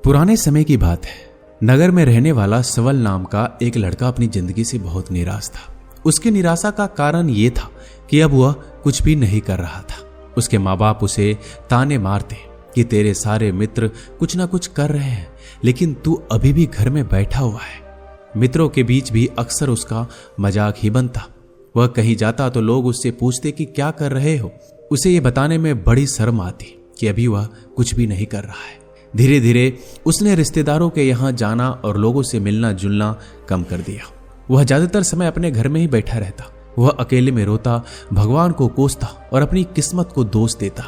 पुराने समय की बात है। नगर में रहने वाला सवल नाम का एक लड़का अपनी जिंदगी से बहुत निराश था। उसकी निराशा का कारण यह था कि अब वह कुछ भी नहीं कर रहा था। उसके माँ बाप उसे ताने मारते कि तेरे सारे मित्र कुछ ना कुछ कर रहे हैं, लेकिन तू अभी भी घर में बैठा हुआ है। मित्रों के बीच भी अक्सर उसका मजाक ही बनता। वह कहीं जाता तो लोग उससे पूछते कि क्या कर रहे हो। उसे ये बताने में बड़ी शर्म आती कि अभी वह कुछ भी नहीं कर रहा है। धीरे धीरे उसने रिश्तेदारों के यहाँ जाना और लोगों से मिलना जुलना कम कर दिया। वह ज्यादातर समय अपने घर में ही बैठा रहता। वह अकेले में रोता, भगवान को कोसता और अपनी किस्मत को दोष देता।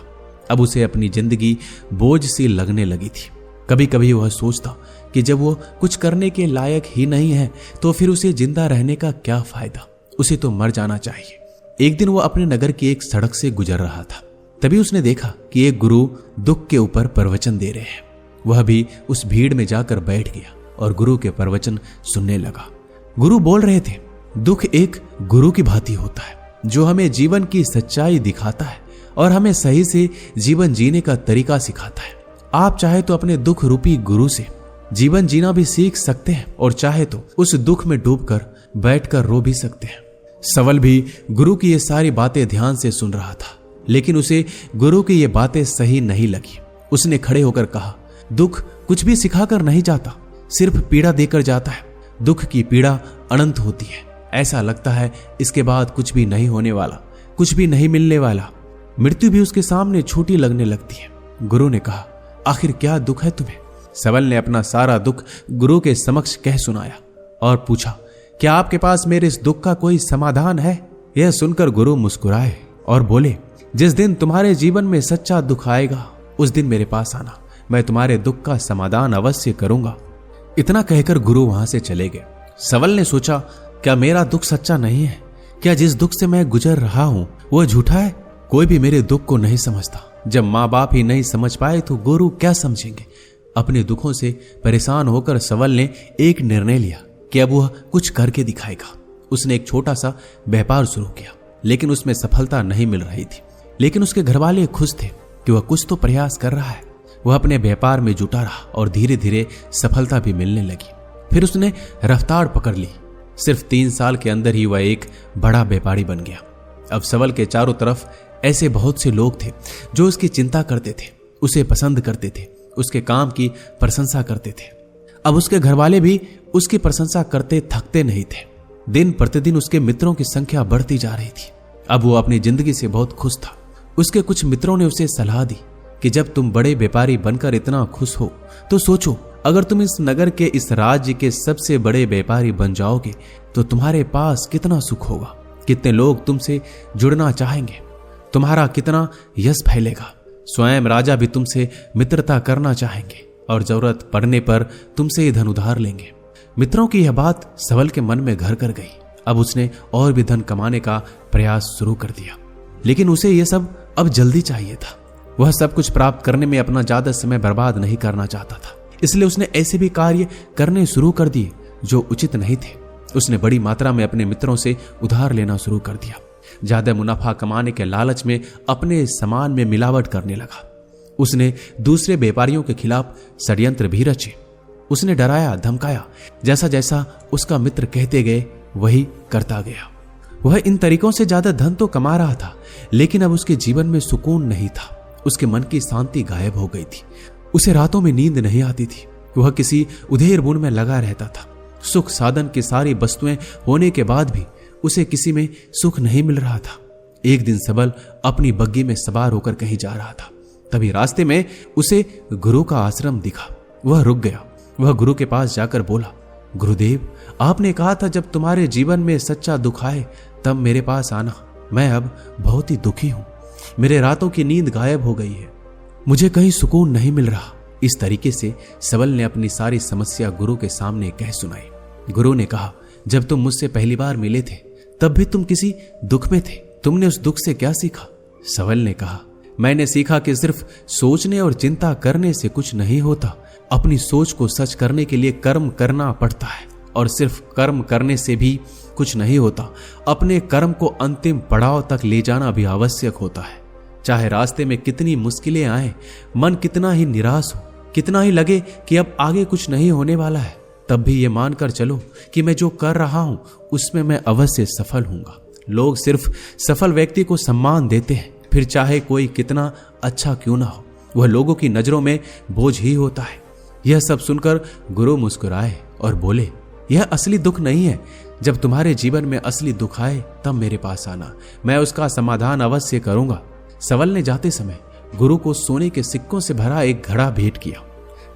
अब उसे अपनी जिंदगी बोझ सी लगने लगी थी। कभी कभी वह सोचता कि जब वो कुछ करने के लायक ही नहीं है तो फिर उसे जिंदा रहने का क्या फायदा, उसे तो मर जाना चाहिए। एक दिन वह अपने नगर की एक सड़क से गुजर रहा था। तभी उसने देखा कि एक गुरु दुख के ऊपर प्रवचन दे रहे हैं। वह भी उस भीड़ में जाकर बैठ गया और गुरु के प्रवचन सुनने लगा। गुरु बोल रहे थे, दुख एक गुरु की भांति होता है जो हमें जीवन की सच्चाई दिखाता है और हमें सही से जीवन जीने का तरीका सिखाता है। आप चाहे तो अपने दुख रूपी गुरु से जीवन जीना भी सीख सकते हैं और चाहे तो उस दुख में डूबकर बैठकर रो भी सकते हैं। सवल भी गुरु की ये सारी बातें ध्यान से सुन रहा था, लेकिन उसे गुरु की ये बातें सही नहीं लगी। उसने खड़े होकर कहा, दुख कुछ भी सिखाकर नहीं जाता, सिर्फ पीड़ा देकर जाता है। दुख की पीड़ा अनंत होती है। ऐसा लगता है इसके बाद कुछ भी नहीं होने वाला, कुछ भी नहीं मिलने वाला। मृत्यु भी उसके सामने छोटी लगने लगती है। गुरु ने कहा, आखिर क्या दुख है तुम्हें? सवल ने अपना सारा दुख गुरु के समक्ष कह सुनाया और पूछा, क्या आपके पास मेरे इस दुख का कोई समाधान है? यह सुनकर गुरु मुस्कुराए और बोले, जिस दिन तुम्हारे जीवन में सच्चा दुख आएगा उस दिन मेरे पास आना, मैं तुम्हारे दुख का समाधान अवश्य करूंगा। इतना कहकर गुरु वहां से चले गए। सवल ने सोचा, क्या मेरा दुख सच्चा नहीं है? क्या जिस दुख से मैं गुजर रहा हूं वह झूठा है? कोई भी मेरे दुख को नहीं समझता। जब माँ बाप ही नहीं समझ पाए तो गुरु क्या समझेंगे? अपने दुखों से परेशान होकर सवल ने एक निर्णय लिया कि अब वह कुछ करके दिखाएगा। उसने एक छोटा सा व्यापार शुरू किया, लेकिन उसमें सफलता नहीं मिल रही थी। लेकिन उसके घरवाले खुश थे कि वह कुछ तो प्रयास कर रहा है। वह अपने व्यापार में जुटा रहा और धीरे धीरे सफलता भी मिलने लगी। फिर उसने रफ्तार पकड़ ली। सिर्फ 3 साल के अंदर ही वह एक बड़ा व्यापारी बन गया। अब सवल के चारों तरफ ऐसे बहुत से लोग थे जो उसकी चिंता करते थे, उसे पसंद करते थे, उसके काम की प्रशंसा करते थे। अब उसके घरवाले भी उसकी प्रशंसा करते थकते नहीं थे। दिन प्रतिदिन उसके मित्रों की संख्या बढ़ती जा रही थी। अब वो अपनी जिंदगी से बहुत खुश था। उसके कुछ मित्रों ने उसे सलाह दी कि जब तुम बड़े व्यापारी बनकर इतना खुश हो तो सोचो, अगर तुम इस नगर के, इस राज्य के सबसे बड़े व्यापारी बन जाओगे तो तुम्हारे पास कितना सुख होगा, कितने लोग तुमसे जुड़ना चाहेंगे, तुम्हारा कितना यश फैलेगा। स्वयं राजा भी तुमसे मित्रता करना चाहेंगे और जरूरत पड़ने पर तुमसे ही धन उधार लेंगे। मित्रों की यह बात सवल के मन में घर कर गई। अब उसने और भी धन कमाने का प्रयास शुरू कर दिया, लेकिन उसे यह सब अब जल्दी चाहिए था। वह सब कुछ प्राप्त करने में अपना ज्यादा समय बर्बाद नहीं करना चाहता था, इसलिए उसने ऐसे भी कार्य करने शुरू कर दिए जो उचित नहीं थे। उसने बड़ी मात्रा में अपने मित्रों से उधार लेना शुरू कर दिया। ज्यादा मुनाफा कमाने के लालच में अपने सामान में मिलावट करने लगा। उसने दूसरे व्यापारियों के खिलाफ षड्यंत्र भी रचे। उसने डराया, धमकाया। जैसा जैसा उसका मित्र कहते गए वही करता गया। वह इन तरीकों से ज्यादा धन तो कमा रहा था, लेकिन अब उसके जीवन में सुकून नहीं था। उसके मन की शांति गायब हो गई थी। उसे रातों में नींद नहीं आती थी। वह किसी उधेड़ बुन में लगा रहता था। सुख साधन की सारी वस्तुएं होने के बाद भी उसे किसी में सुख नहीं मिल रहा था। एक दिन सबल अपनी बग्गी में सवार होकर कहीं जा रहा था। तभी रास्ते में उसे गुरु का आश्रम दिखा। वह रुक गया। वह गुरु के पास जाकर बोला, गुरुदेव, आपने कहा था जब तुम्हारे जीवन में सच्चा दुख आए तब मेरे पास आना। मैं अब बहुत ही दुखी हूं। मेरे रातों की नींद गायब हो गई है। मुझे कहीं सुकून नहीं मिल रहा। इस तरीके से सबल ने अपनी सारी समस्या गुरु के सामने कह सुनाई। गुरु ने कहा, जब तुम मुझसे पहली बार मिले थे तब भी तुम किसी दुख में थे। तुमने उस दुख से क्या सीखा? सबल ने कहा, मैंने सीखा कि सिर्फ सोचने और चिंता करने से कुछ नहीं होता। अपनी सोच को सच करने के लिए कर्म करना पड़ता है, और सिर्फ कर्म करने से भी कुछ नहीं होता। अपने कर्म को अंतिम पड़ाव तक ले जाना भी आवश्यक होता है। चाहे रास्ते में कितनी मुश्किलें आए, मन कितना ही निराश हो, कितना ही लगे कि अब आगे कुछ नहीं होने वाला है, तब भी ये मानकर चलो कि मैं जो कर रहा हूं उसमें मैं अवश्य सफल हूंगा। लोग सिर्फ सफल व्यक्ति को सम्मान देते हैं, फिर चाहे कोई कितना अच्छा क्यों ना हो, वह लोगों की नजरों में बोझ ही होता है। यह सब सुनकर गुरु मुस्कुराए और बोले, यह असली दुख नहीं है। जब तुम्हारे जीवन में असली दुख आए तब मेरे पास आना, मैं उसका समाधान अवश्य करूंगा। सवल ने जाते समय गुरु को सोने के सिक्कों से भरा एक घड़ा भेंट किया।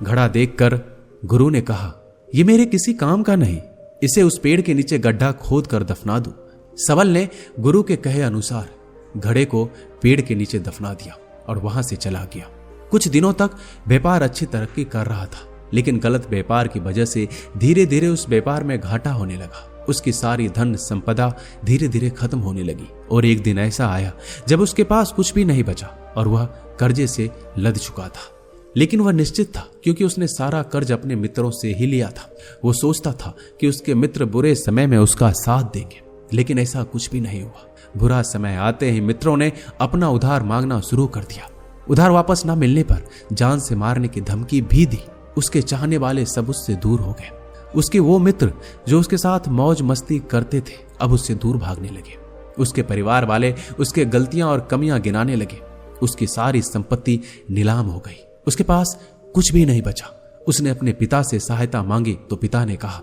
घड़ा देखकर गुरु ने कहा, यह मेरे किसी काम का नहीं, इसे उस पेड़ के नीचे गड्ढा खोद कर दफना दो। सवल ने गुरु के कहे अनुसार घड़े को पेड़ के नीचे दफना दिया और वहां से चला गया। कुछ दिनों तक व्यापार अच्छी तरक्की कर रहा था, लेकिन गलत व्यापार की वजह से धीरे धीरे उस व्यापार में घाटा होने लगा। उसकी सारी धन संपदा धीरे धीरे खत्म होने लगी और एक दिन ऐसा आया जब उसके पास कुछ भी नहीं बचा और वह कर्जे से लद चुका था। लेकिन वह निश्चित था, क्योंकि उसने सारा कर्ज अपने मित्रों से ही लिया था। वो सोचता था कि उसके मित्र बुरे समय में उसका साथ देंगे, लेकिन ऐसा कुछ भी नहीं हुआ। बुरा समय आते ही मित्रों ने अपना उधार मांगना शुरू कर दिया। उधार वापस न मिलने पर जान से मारने की धमकी भी दी। उसके चाहने वाले सब उससे दूर हो गए। उसके वो मित्र जो उसके साथ मौज मस्ती करते थे अब उससे दूर भागने लगे। उसके परिवार वाले उसके गलतियां और कमियां गिनाने लगे। उसकी सारी संपत्ति नीलाम हो गई, उसके पास कुछ भी नहीं बचा। उसने अपने पिता से सहायता मांगी तो पिता ने कहा,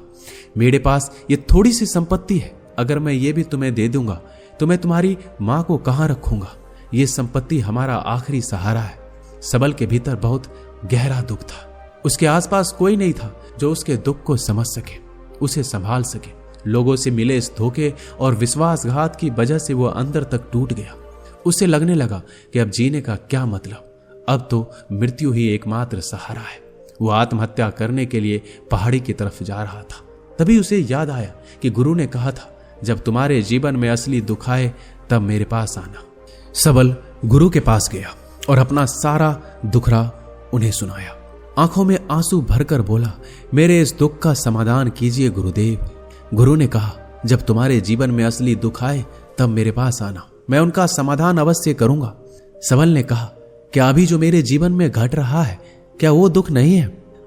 मेरे पास ये थोड़ी सी संपत्ति है, अगर मैं ये भी तुम्हें दे दूंगा तो मैं तुम्हारी मां को कहां रखूंगा। ये संपत्ति हमारा आखिरी सहारा है। सबल के भीतर बहुत गहरा दुख था। उसके आसपास कोई नहीं था जो उसके दुख को समझ सके, उसे संभाल सके। लोगों से मिले इस धोखे और विश्वासघात की वजह से वह अंदर तक टूट गया। उसे लगने लगा कि अब जीने का क्या मतलब, अब तो मृत्यु ही एकमात्र सहारा है। वो आत्महत्या करने के लिए पहाड़ी की तरफ जा रहा था। तभी उसे याद आया कि गुरु ने कहा था, जब तुम्हारे जीवन में असली दुख आए तब मेरे पास आना। सबल गुरु के पास गया और अपना सारा दुखड़ा उन्हें सुनाया। आंखों में आंसू भरकर बोला, मेरे इस दुख का समाधान कीजिए गुरुदेव। गुरु ने कहा, जब तुम्हारे जीवन में असली दुख आए तब मेरे पास आना, मैं उनका समाधान अवश्य करूंगा। सबल ने कहा, क्या अभी जो मेरे जीवन में घट रहा है क्या वो दुख नहीं है?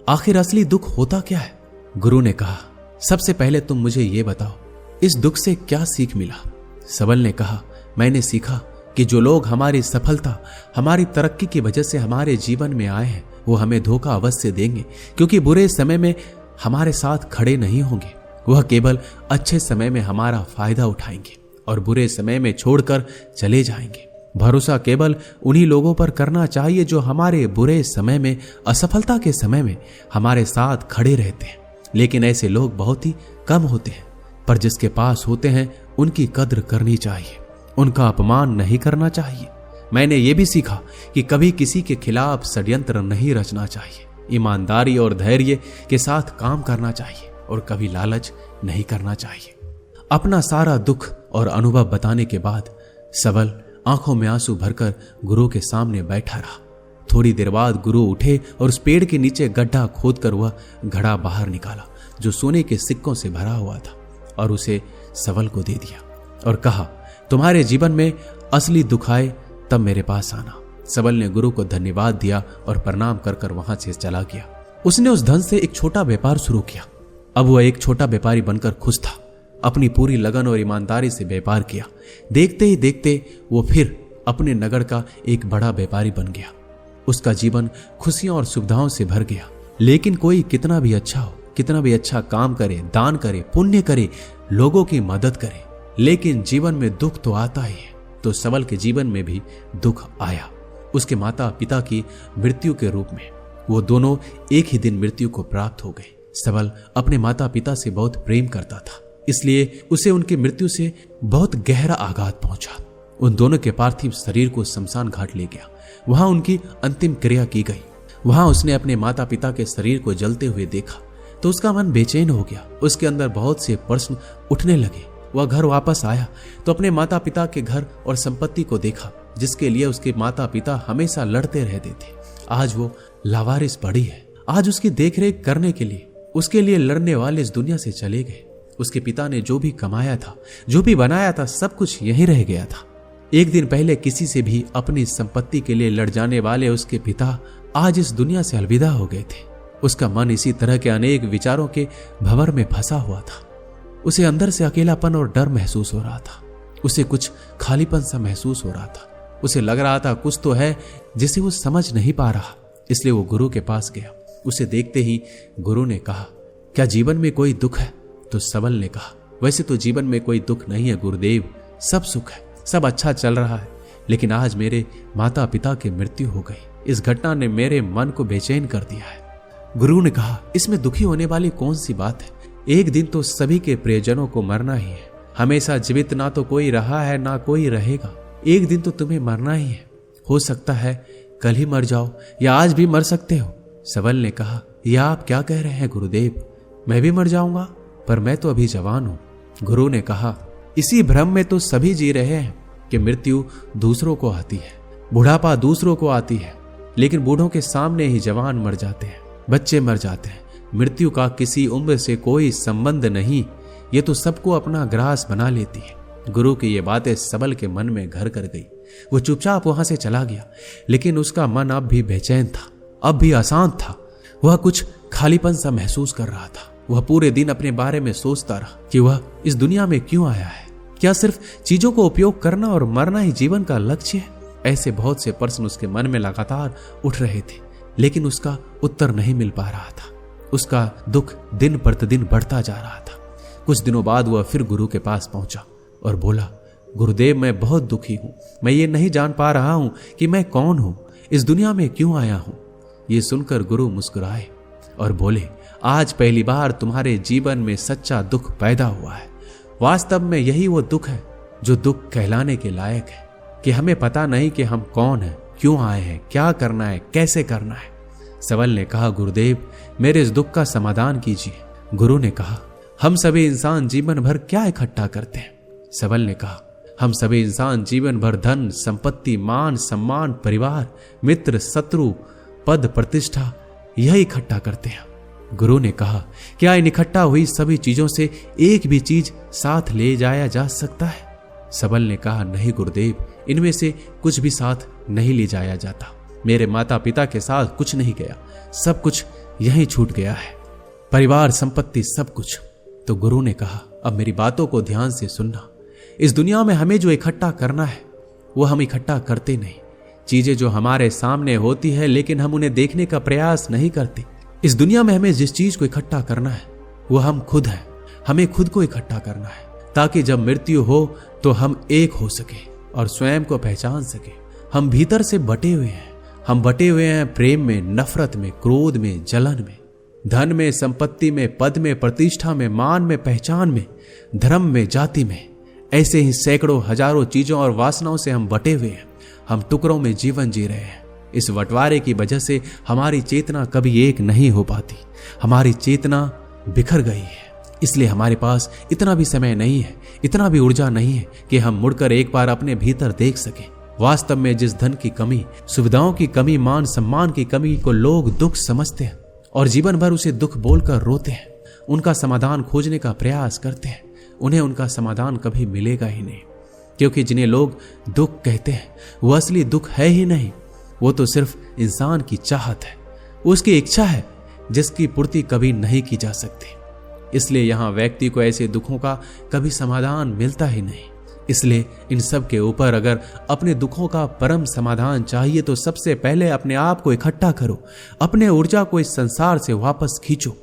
आखिर असली दुख होता क्या है? गुरु ने कहा, सबसे पहले तुम मुझे ये बताओ, इस दुख से क्या सीख मिला? सबल ने कहा, मैंने सीखा कि जो लोग हमारी सफलता, हमारी तरक्की की वजह से हमारे जीवन में आए हैं वो हमें धोखा अवश्य देंगे, क्योंकि बुरे समय में हमारे साथ खड़े नहीं होंगे। वह केवल अच्छे समय में हमारा फायदा उठाएंगे और बुरे समय में छोड़कर चले जाएंगे। भरोसा केवल उन्हीं लोगों पर करना चाहिए जो हमारे बुरे समय में, असफलता के समय में हमारे साथ खड़े रहते हैं। लेकिन ऐसे लोग बहुत ही कम होते हैं, पर जिसके पास होते हैं उनकी कद्र करनी चाहिए, उनका अपमान नहीं करना चाहिए। मैंने ये भी सीखा कि कभी किसी के खिलाफ षड्यंत्र नहीं रचना चाहिए, ईमानदारी और धैर्य के साथ काम करना चाहिए और कभी लालच नहीं करना चाहिए। अपना सारा दुख और अनुभव बताने के बाद सबल आंखों में आंसू भरकर गुरु के सामने बैठा रहा। थोड़ी देर बाद गुरु उठे और उस पेड़ के नीचे गड्ढा खोदकर वह घड़ा बाहर निकाला जो सोने के सिक्कों से भरा हुआ था और उसे सबल को दे दिया और कहा, तुम्हारे जीवन में असली दुख आए तब मेरे पास आना। सबल ने गुरु को धन्यवाद दिया और प्रणाम कर कर वहां से चला गया। उसने उस धन से एक छोटा व्यापार शुरू किया। अब वह एक छोटा व्यापारी बनकर खुश था। अपनी पूरी लगन और ईमानदारी से व्यापार किया। देखते ही देखते वो फिर अपने नगर का एक बड़ा व्यापारी बन गया। उसका जीवन खुशियों और सुविधाओं से भर गया। लेकिन कोई कितना भी अच्छा हो, कितना भी अच्छा काम करे, दान करे, पुण्य करे, लोगों की मदद करे, लेकिन जीवन में दुख तो आता ही है। तो सबल के जीवन में भी दुख आया। उसके माता पिता की मृत्यु के रूप में। वो दोनों एक ही दिन मृत्यु को प्राप्त हो गए। सबल अपने माता पिता से बहुत प्रेम करता था, इसलिए उसे उनकी मृत्यु से बहुत गहरा आघात पहुंचा। उन दोनों के पार्थिव शरीर को शमशान घाट ले गया। वहां उनकी अंतिम क्रिया की गई। वहां उसने अपने माता पिता के शरीर को जलते हुए देखा तो उसका मन बेचैन हो गया। उसके अंदर बहुत से प्रश्न उठने लगे। वह घर वापस आया तो अपने माता पिता के घर और संपत्ति को देखा जिसके लिए उसके माता पिता हमेशा लड़ते रहते थे। आज वो लावारिस पड़ी है। आज उसकी देखरेख करने के लिए उसके लिए लड़ने वाले इस दुनिया से चले गए। उसके पिता ने जो भी कमाया था, जो भी बनाया था, सब कुछ यहीं रह गया था। एक दिन पहले किसी से भी अपनी संपत्ति के लिए लड़ जाने वाले उसके पिता आज इस दुनिया से अलविदा हो गए थे। उसका मन इसी तरह के अनेक विचारों के भंवर में फंसा हुआ था। उसे अंदर से अकेलापन और डर महसूस हो रहा था। उसे कुछ खालीपन सा महसूस हो रहा था। उसे लग रहा था कुछ तो है जिसे वो समझ नहीं पा रहा। इसलिए वो गुरु के पास गया। उसे देखते ही गुरु ने कहा, क्या जीवन में कोई दुख है? तो सबल ने कहा, वैसे तो जीवन में कोई दुख नहीं है गुरुदेव, सब सुख है, सब अच्छा चल रहा है। लेकिन आज मेरे माता पिता की मृत्यु हो गई। इस घटना ने मेरे मन को बेचैन कर दिया है। गुरु ने कहा, इसमें दुखी होने वाली कौन सी बात है? एक दिन तो सभी के प्रियजनों को मरना ही है। हमेशा जीवित ना तो कोई रहा है ना कोई रहेगा। एक दिन तो तुम्हें मरना ही है। हो सकता है कल ही मर जाओ या आज भी मर सकते हो। सबल ने कहा, यह आप क्या कह रहे हैं गुरुदेव? मैं भी मर जाऊंगा, पर मैं तो अभी जवान हूं। गुरु ने कहा, इसी भ्रम में तो सभी जी रहे हैं कि मृत्यु दूसरों को आती है, बुढ़ापा दूसरों को आती है, लेकिन बूढ़ों के सामने ही जवान मर जाते हैं, बच्चे मर जाते हैं। मृत्यु का किसी उम्र से कोई संबंध नहीं, ये तो सबको अपना ग्रास बना लेती है। गुरु की ये बातें सबल के मन में घर कर गई। वो चुपचाप वहां से चला गया, लेकिन उसका मन अब भी बेचैन था, अब भी अशांत था। वह कुछ खालीपन सा महसूस कर रहा था। वह पूरे दिन अपने बारे में सोचता रहा कि वह इस दुनिया में क्यों आया है। क्या सिर्फ चीजों को उपयोग करना और मरना ही जीवन का लक्ष्य है? ऐसे बहुत से प्रश्न उसके मन में लगातार उठ रहे थे, लेकिन उसका उत्तर नहीं मिल पा रहा था। उसका दुख दिन प्रतिदिन बढ़ता जा रहा था। कुछ दिनों बाद वह फिर गुरु के पास पहुंचा और बोला, गुरुदेव, मैं बहुत दुखी हूं। मैं ये नहीं जान पा रहा हूं कि मैं कौन हूं, इस दुनिया में क्यों आया हूं। ये सुनकर गुरु मुस्कुराए और बोले, आज पहली बार तुम्हारे जीवन में सच्चा दुख पैदा हुआ है। वास्तव में यही वो दुख है जो दुख कहलाने के लायक है, कि हमें पता नहीं कि हम कौन हैं, क्यों आए हैं, क्या करना है, कैसे करना है। सबल ने कहा, गुरुदेव, मेरे इस दुख का समाधान कीजिए। गुरु ने कहा, हम सभी इंसान जीवन भर क्या इकट्ठा करते हैं? सबल ने कहा, हम सभी इंसान जीवन भर धन, संपत्ति, मान, सम्मान, परिवार, मित्र, शत्रु, पद, प्रतिष्ठा, यही इकट्ठा करते हैं। गुरु ने कहा, क्या इन इकट्ठा हुई सभी चीजों से एक भी चीज साथ ले जाया जा सकता है? सबल ने कहा, नहीं गुरुदेव, इनमें से कुछ भी साथ नहीं ले जाया जाता। मेरे माता पिता के साथ कुछ नहीं गया, सब कुछ यहीं छूट गया है, परिवार, संपत्ति, सब कुछ। तो गुरु ने कहा, अब मेरी बातों को ध्यान से सुनना। इस दुनिया में हमें जो इकट्ठा करना है वो हम इकट्ठा करते नहीं। चीजें जो हमारे सामने होती है लेकिन हम उन्हें देखने का प्रयास नहीं करते। इस दुनिया में हमें जिस चीज को इकट्ठा करना है वो हम खुद हैं। हमें खुद को इकट्ठा करना है ताकि जब मृत्यु हो तो हम एक हो सके और स्वयं को पहचान सके। हम भीतर से बटे हुए हैं। हम बटे हुए हैं प्रेम में, नफरत में, क्रोध में, जलन में, धन में, संपत्ति में, पद में, प्रतिष्ठा में, मान में, पहचान में, धर्म में, जाति में। ऐसे ही सैकड़ों हजारों चीजों और वासनाओं से हम बटे हुए हैं। हम टुकड़ों में जीवन जी रहे हैं। इस बंटवारे की वजह से हमारी चेतना कभी एक नहीं हो पाती। हमारी चेतना बिखर गई है। इसलिए हमारे पास इतना भी समय नहीं है, इतना भी ऊर्जा नहीं है कि हम मुड़कर एक बार अपने भीतर देख सकें। वास्तव में जिस धन की कमी, सुविधाओं की कमी, मान सम्मान की कमी को लोग दुख समझते हैं और जीवन भर उसे दुख बोलकर रोते हैं, उनका समाधान खोजने का प्रयास करते हैं, उन्हें उनका समाधान कभी मिलेगा ही नहीं। क्योंकि जिन्हें लोग दुख कहते हैं वो असली दुख है ही नहीं। वो तो सिर्फ इंसान की चाहत है, उसकी इच्छा है जिसकी पूर्ति कभी नहीं की जा सकती। इसलिए यहां व्यक्ति को ऐसे दुखों का कभी समाधान मिलता ही नहीं। इसलिए इन सब के ऊपर अगर अपने दुखों का परम समाधान चाहिए तो सबसे पहले अपने आप को इकट्ठा करो। अपने ऊर्जा को इस संसार से वापस खींचो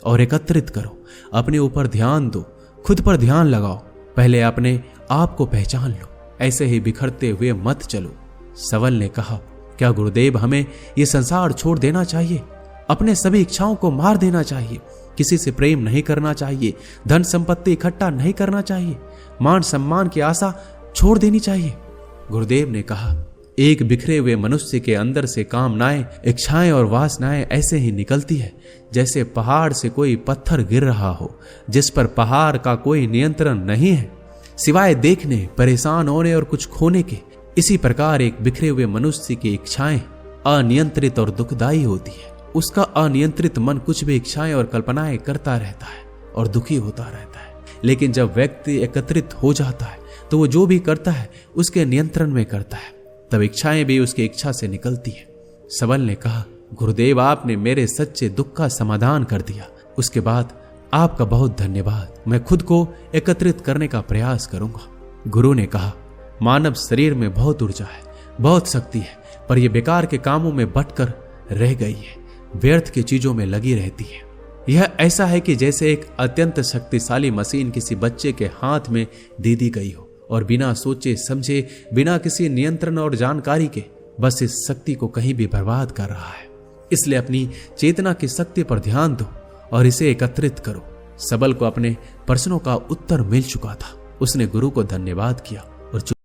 और एकत्रित करो। अपने ऊपर ध्यान दो, खुद पर ध्यान लगाओ। पहले अपने आप को पहचान लो, ऐसे ही बिखरते हुए मत चलो। सबल ने कहा, क्या गुरुदेव, हमें ये संसार छोड़ देना चाहिए? अपने सभी इच्छाओं को मार देना चाहिए? किसी से प्रेम नहीं करना चाहिए? धन संपत्ति इकट्ठा नहीं करना चाहिए? मान सम्मान की आशा छोड़ देनी चाहिए? गुरुदेव ने कहा, एक बिखरे हुए मनुष्य के अंदर से कामनाएं, इच्छाएं और वासनाएं ऐसे ही निकलती है जैसे पहाड़ से कोई पत्थर गिर रहा हो, जिस पर पहाड़ का कोई नियंत्रण नहीं है सिवाय देखने, परेशान होने और कुछ खोने के। इसी प्रकार एक बिखरे हुए मनुष्य की इच्छाएं अनियंत्रित और दुखदायी होती है। उसका अनियंत्रित मन कुछ भी इच्छाएं और कल्पनाएं करता रहता है और दुखी होता रहता है। लेकिन जब व्यक्ति एकत्रित हो जाता है तो वो जो भी करता है उसके नियंत्रण में करता है, तब इच्छाएं भी उसकी इच्छा से निकलती है। सबल ने कहा, गुरुदेव, आपने मेरे सच्चे दुख का समाधान कर दिया। उसके बाद आपका बहुत धन्यवाद। मैं खुद को एकत्रित करने का प्रयास करूंगा। गुरु ने कहा, मानव शरीर में बहुत ऊर्जा है, बहुत शक्ति है, पर यह बेकार के कामों में बटकर रह गई है, व्यर्थ की चीजों में लगी रहती है। यह ऐसा है कि जैसे एक अत्यंत शक्तिशाली मशीन किसी बच्चे के हाथ में दे दी गई हो और बिना सोचे समझे, बिना किसी नियंत्रण और जानकारी के बस इस शक्ति को कहीं भी बर्बाद कर रहा है। इसलिए अपनी चेतना की शक्ति पर ध्यान दो और इसे एकत्रित करो। सबल को अपने प्रश्नों का उत्तर मिल चुका था। उसने गुरु को धन्यवाद किया और